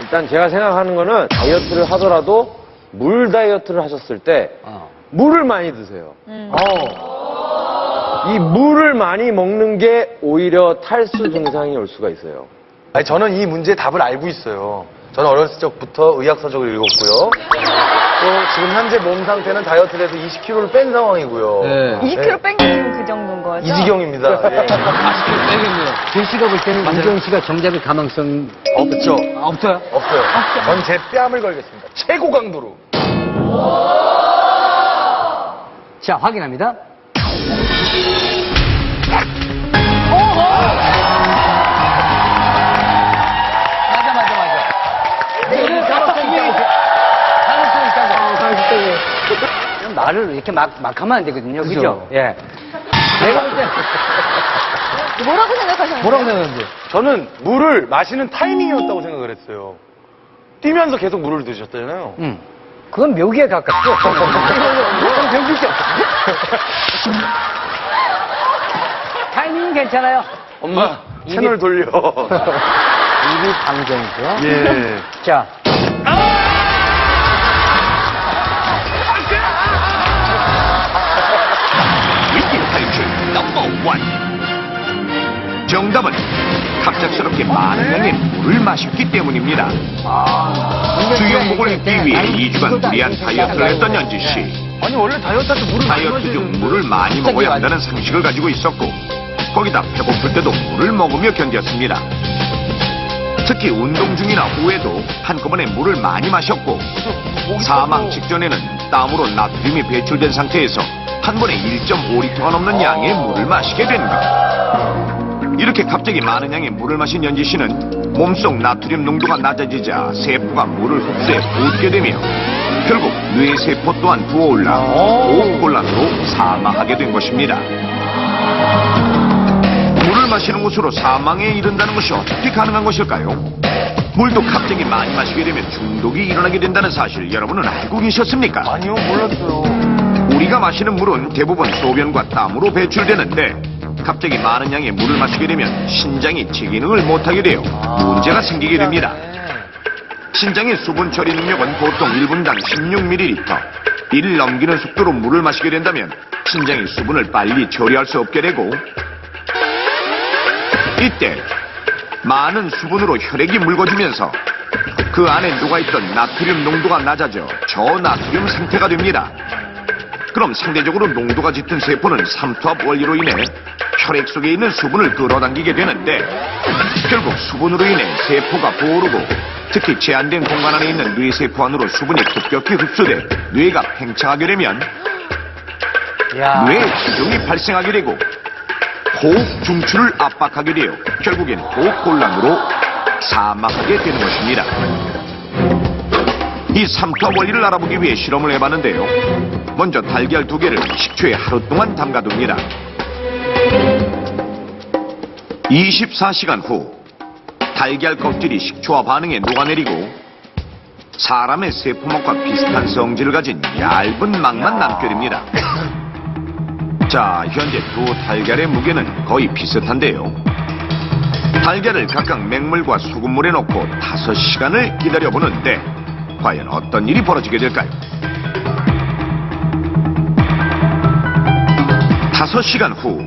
일단 제가 생각하는 거는 다이어트를 하더라도 물 다이어트를 하셨을 때 물을 많이 드세요. 이 물을 많이 먹는 게 오히려 탈수 증상이 올 수가 있어요. 아니, 저는 이 문제의 답을 알고 있어요. 저는 어렸을 적부터 의학서적을 읽었고요. 또 지금 현재 몸 상태는 다이어트를 해서 20kg를 뺀 상황이고요. 네. 20kg 뺀 게 지금 그 정도인 거죠? 이지경입니다. 예. 준 씨가 볼 때는 문경 씨가 정답일 가능성 없죠. 없어요? 없어요. 전 제 뺨을 걸겠습니다. 최고 강도로. 자, 확인합니다. 맞아. 가능성이 있다고. 말을 이렇게 막 하면 안 되거든요. 그죠? 예. 내가 볼 때. 뭐라고 생각하셨나요? 뭐라고 생각하는지. 저는 물을 마시는 타이밍이었다고 생각을 했어요. 뛰면서 계속 물을 드셨잖아요. 그건 묘기에 가깝죠. 그건 병기죠. 타이밍은 괜찮아요. 엄마, 채널 돌려. 입이 방정이죠. 예. 자. 위기 탈출 넘버 원. 정답은 갑작스럽게 많은 양의 물을 마셨기 때문입니다. 수영복을 입기 위해 2주간 무리한 다이어트를 했던 연지 씨. 아니, 원래 다이어트 할 때 물을 많이 다이어트 중 마시는데. 물을 많이 먹어야 한다는 상식을 가지고 있었고, 거기다 배고플 때도 물을 먹으며 견뎠습니다. 특히 운동 중이나 후에도 한꺼번에 물을 많이 마셨고, 사망 직전에는 땀으로 나트륨이 배출된 상태에서 한 번에 1.5리터가 넘는 양의 물을 마시게 된 것. 이렇게 갑자기 많은 양의 물을 마신 연지 씨는 몸속 나트륨 농도가 낮아지자 세포가 물을 흡수해 붓게 되며 결국 뇌세포 또한 부어올라 호흡곤란으로 사망하게 된 것입니다. 물을 마시는 것으로 사망에 이른다는 것이 어떻게 가능한 것일까요? 물도 갑자기 많이 마시게 되면 중독이 일어나게 된다는 사실 여러분은 알고 계셨습니까? 아니요, 몰랐어요. 우리가 마시는 물은 대부분 소변과 땀으로 배출되는데 갑자기 많은 양의 물을 마시게 되면 신장이 제 기능을 못하게 되어 문제가 생기게 됩니다. 신장의 수분 처리 능력은 보통 1분당 16ml. 이를 넘기는 속도로 물을 마시게 된다면 신장이 수분을 빨리 처리할 수 없게 되고 이때 많은 수분으로 혈액이 묽어지면서 그 안에 녹아있던 나트륨 농도가 낮아져 저나트륨 상태가 됩니다. 그럼 상대적으로 농도가 짙은 세포는 삼투압 원리로 인해 혈액 속에 있는 수분을 끌어당기게 되는데 결국 수분으로 인해 세포가 부어오르고 특히 제한된 공간 안에 있는 뇌세포 안으로 수분이 급격히 흡수돼 뇌가 팽창하게 되면 뇌 부종이 발생하게 되고 호흡 중추를 압박하게 되어 결국엔 호흡곤란으로 사망하게 되는 것입니다. 이 삼투압 원리를 알아보기 위해 실험을 해봤는데요. 먼저 달걀 2개를 식초에 하루 동안 담가둡니다. 24시간 후 달걀 껍질이 식초와 반응에 녹아내리고 사람의 세포막과 비슷한 성질을 가진 얇은 막만 남게 됩니다. 자, 현재 두 달걀의 무게는 거의 비슷한데요. 달걀을 각각 맹물과 소금물에 넣고 5시간을 기다려보는데 과연 어떤 일이 벌어지게 될까요? 5시간 후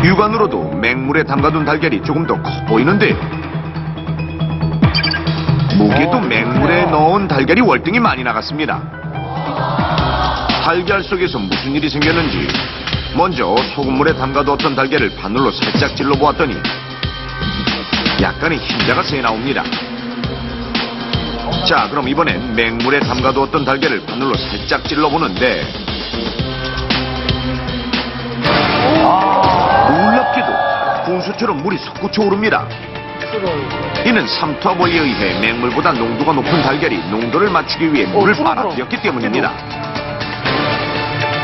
육안으로도 맹물에 담가둔 달걀이 조금 더 커 보이는데요. 무게도 맹물에 넣은 달걀이 월등히 많이 나갔습니다. 달걀 속에서 무슨 일이 생겼는지 먼저 소금물에 담가두었던 달걀을 바늘로 살짝 찔러보았더니 약간의 흰자가 새 나옵니다. 자, 그럼 이번엔 맹물에 담가두었던 달걀을 바늘로 살짝 찔러보는데 놀랍게도 분수처럼 물이 솟구쳐 오릅니다. 이는 삼투압 원리에 의해 맹물보다 농도가 높은 달걀이 농도를 맞추기 위해 물을 빨아들였기 때문입니다.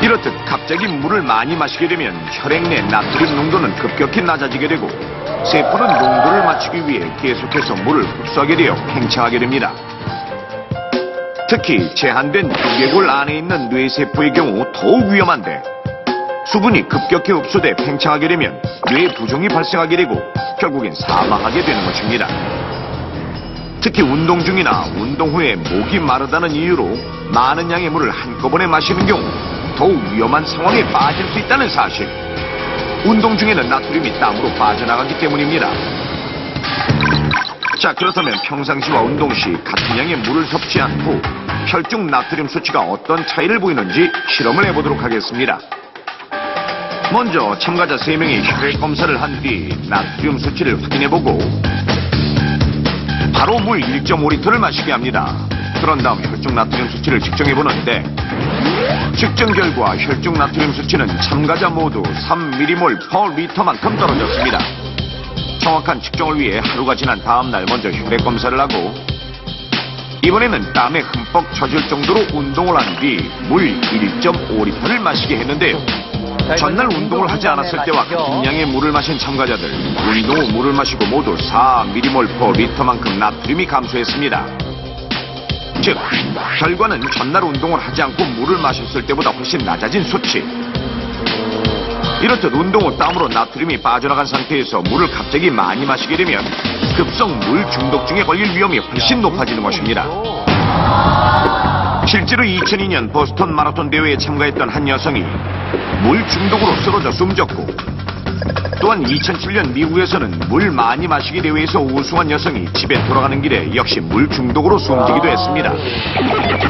이렇듯 갑자기 물을 많이 마시게 되면 혈액 내 나트륨 농도는 급격히 낮아지게 되고 세포는 농도를 맞추기 위해 계속해서 물을 흡수하게 되어 팽창하게 됩니다. 특히 제한된 두개골 안에 있는 뇌세포의 경우 더욱 위험한데 수분이 급격히 흡수돼 팽창하게 되면 뇌 부종이 발생하게 되고 결국엔 사망하게 되는 것입니다. 특히 운동 중이나 운동 후에 목이 마르다는 이유로 많은 양의 물을 한꺼번에 마시는 경우 더욱 위험한 상황에 빠질 수 있다는 사실. 운동 중에는 나트륨이 땀으로 빠져나가기 때문입니다. 자, 그렇다면 평상시와 운동 시 같은 양의 물을 섭취한 후 혈중 나트륨 수치가 어떤 차이를 보이는지 실험을 해보도록 하겠습니다. 먼저 참가자 3명이 혈액 검사를 한 뒤 나트륨 수치를 확인해보고 바로 물 1.5리터를 마시게 합니다. 그런 다음 혈중 나트륨 수치를 측정해보는데 측정 결과 혈중 나트륨 수치는 참가자 모두 3mmmol/L만큼 떨어졌습니다. 정확한 측정을 위해 하루가 지난 다음 날 먼저 혈액 검사를 하고 이번에는 땀에 흠뻑 젖을 정도로 운동을 한 뒤 물 1.5리터를 마시게 했는데요. 전날 운동을 하지 않았을 때와 같은 양의 물을 마신 참가자들 운동 후 물을 마시고 모두 4mmmol/L만큼 나트륨이 감소했습니다. 즉 결과는 전날 운동을 하지 않고 물을 마셨을 때보다 훨씬 낮아진 수치. 이렇듯 운동 후 땀으로 나트륨이 빠져나간 상태에서 물을 갑자기 많이 마시게 되면 급성 물 중독증에 걸릴 위험이 훨씬 높아지는 것입니다. 실제로 2002년 보스턴 마라톤 대회에 참가했던 한 여성이 물 중독으로 쓰러져 숨졌고 또한 2007년 미국에서는 물 많이 마시기 대회에서 우승한 여성이 집에 돌아가는 길에 역시 물 중독으로 숨지기도 했습니다.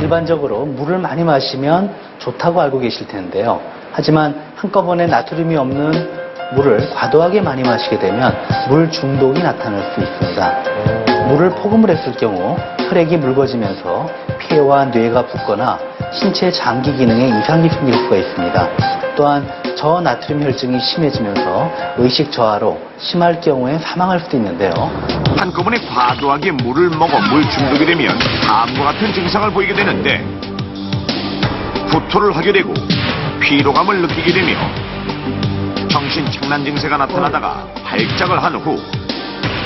일반적으로 물을 많이 마시면 좋다고 알고 계실 텐데요. 하지만 한꺼번에 나트륨이 없는 물을 과도하게 많이 마시게 되면 물 중독이 나타날 수 있습니다. 물을 포금을 했을 경우 혈액이 묽어지면서 폐와 뇌가 붓거나 신체 장기 기능에 이상이 생길 수가 있습니다. 또한 저나트륨 혈증이 심해지면서 의식 저하로 심할 경우에 사망할 수도 있는데요. 한꺼번에 과도하게 물을 먹어 물 중독이 되면 다음과 같은 증상을 보이게 되는데 구토를 하게 되고 피로감을 느끼게 되며 정신착란 증세가 나타나다가 발작을 한 후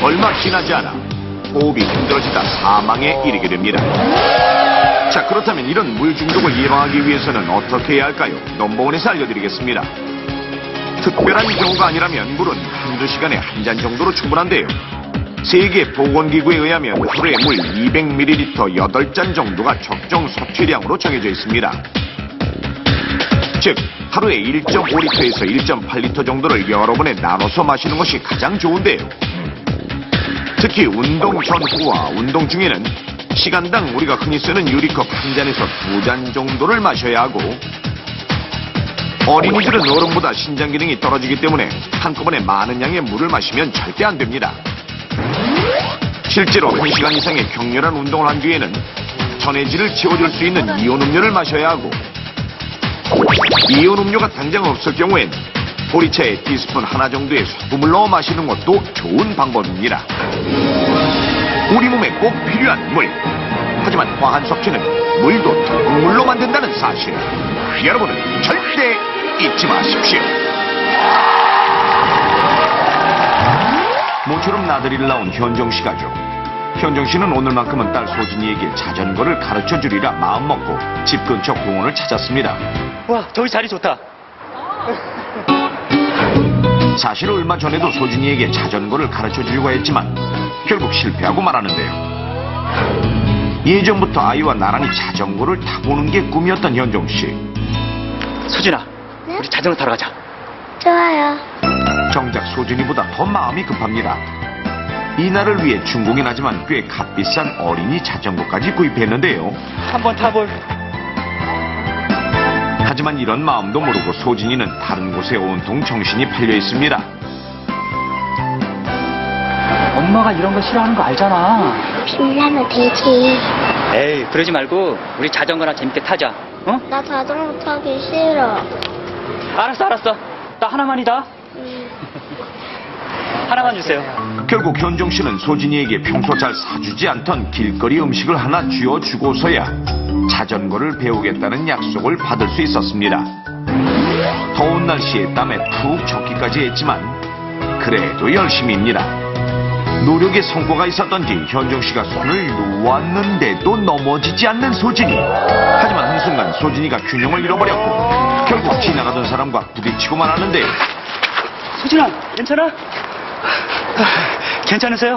얼마 지나지 않아 호흡이 힘들어지다 사망에 이르게 됩니다. 자, 그렇다면 이런 물 중독을 예방하기 위해서는 어떻게 해야 할까요? 넘버원에서 알려드리겠습니다. 특별한 경우가 아니라면 물은 한두 시간에 한 잔 정도로 충분한데요. 세계보건기구에 의하면 하루에 물 200ml 8잔 정도가 적정 섭취량으로 정해져 있습니다. 즉 하루에 1.5리터에서 1.8리터 정도를 여러 번에 나눠서 마시는 것이 가장 좋은데요. 특히 운동 전후와 운동 중에는 시간당 우리가 흔히 쓰는 유리컵 한 잔에서 2잔 정도를 마셔야 하고 어린이들은 어른보다 신장 기능이 떨어지기 때문에 한꺼번에 많은 양의 물을 마시면 절대 안 됩니다. 실제로 1시간 이상의 격렬한 운동을 한 뒤에는 전해질을 채워줄 수 있는 이온 음료를 마셔야 하고 이온 음료가 당장 없을 경우엔 보리차에 티스푼 하나 정도의 소금을 넣어 마시는 것도 좋은 방법입니다. 우리 몸에 꼭 필요한 물. 하지만 과한 섭취는 물도 독물로 만든다는 사실. 여러분은 절대 잊지 마십시오. 모처럼 나들이를 나온 현정 씨 가족. 현정 씨는 오늘만큼은 딸 소진이에게 자전거를 가르쳐 주리라 마음먹고 집 근처 공원을 찾았습니다. 와, 저기 자리 좋다. 사실 얼마 전에도 소진이에게 자전거를 가르쳐 주려고 했지만 결국 실패하고 말았는데요. 예전부터 아이와 나란히 자전거를 타보는 게 꿈이었던 현정 씨. 수진아, 네? 우리 자전거 타러 가자. 좋아요. 정작 소진이보다 더 마음이 급합니다. 이날을 위해 중공이 나지만 꽤 값비싼 어린이 자전거까지 구입했는데요. 한번 타볼. 하지만 이런 마음도 모르고 소진이는 다른 곳에 온통 정신이 팔려 있습니다. 엄마가 이런 거 싫어하는 거 알잖아. 빌라면 되지. 에이, 그러지 말고 우리 자전거나 재밌게 타자. 어? 나 자전거 타기 싫어. 알았어. 나 하나만이다. 하나만 주세요. 결국 현정 씨는 소진이에게 평소 잘 사주지 않던 길거리 음식을 하나 쥐어주고서야 자전거를 배우겠다는 약속을 받을 수 있었습니다. 더운 날씨에 땀에 푹 젖기까지 했지만 그래도 열심히입니다. 노력의 성과가 있었던지 현정 씨가 손을 놓았는데도 넘어지지 않는 소진이. 하지만 한순간 소진이가 균형을 잃어버렸고 결국 지나가던 사람과 부딪히고 말았는데요. 수진아, 괜찮아? 괜찮으세요?